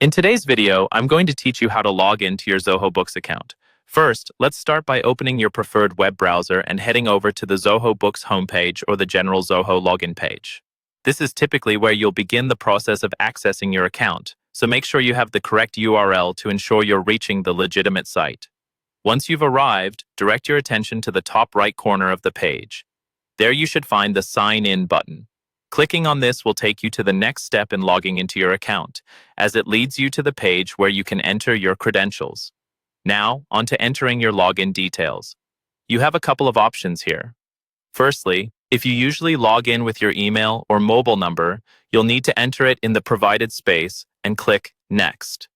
In today's video, I'm going to teach you how to log into your Zoho Books account. First, let's start by opening your preferred web browser and heading over to the Zoho Books homepage or the general Zoho login page. This is typically where you'll begin the process of accessing your account, so make sure you have the correct URL to ensure you're reaching the legitimate site. Once you've arrived, direct your attention to the top right corner of the page. There you should find the Sign In button. Clicking on this will take you to the next step in logging into your account, as it leads you to the page where you can enter your credentials. Now, on to entering your login details. You have a couple of options here. Firstly, if you usually log in with your email or mobile number, you'll need to enter it in the provided space and click Next.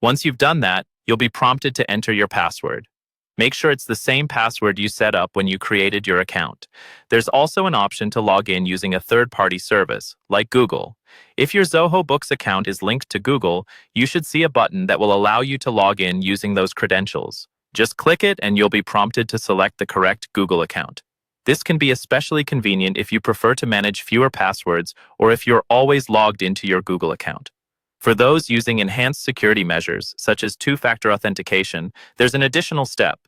Once you've done that, you'll be prompted to enter your password. Make sure it's the same password you set up when you created your account. There's also an option to log in using a third-party service, like Google. If your Zoho Books account is linked to Google, you should see a button that will allow you to log in using those credentials. Just click it and you'll be prompted to select the correct Google account. This can be especially convenient if you prefer to manage fewer passwords or if you're always logged into your Google account. For those using enhanced security measures, such as two-factor authentication, there's an additional step.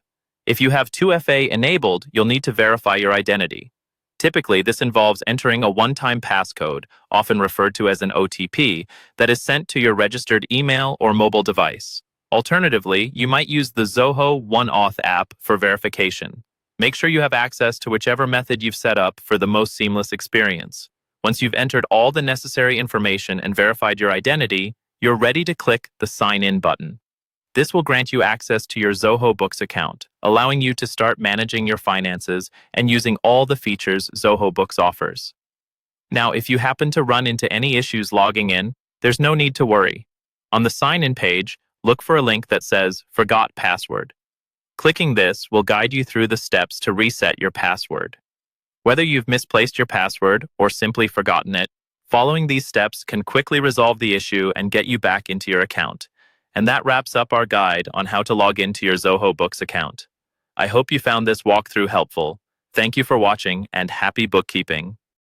If you have 2FA enabled, you'll need to verify your identity. Typically, this involves entering a one-time passcode, often referred to as an OTP, that is sent to your registered email or mobile device. Alternatively, you might use the Zoho OneAuth app for verification. Make sure you have access to whichever method you've set up for the most seamless experience. Once you've entered all the necessary information and verified your identity, you're ready to click the Sign In button. This will grant you access to your Zoho Books account, allowing you to start managing your finances and using all the features Zoho Books offers. Now, if you happen to run into any issues logging in, there's no need to worry. On the Sign In page, look for a link that says Forgot Password. Clicking this will guide you through the steps to reset your password. Whether you've misplaced your password or simply forgotten it, following these steps can quickly resolve the issue and get you back into your account. And that wraps up our guide on how to log into your Zoho Books account. I hope you found this walkthrough helpful. Thank you for watching and happy bookkeeping.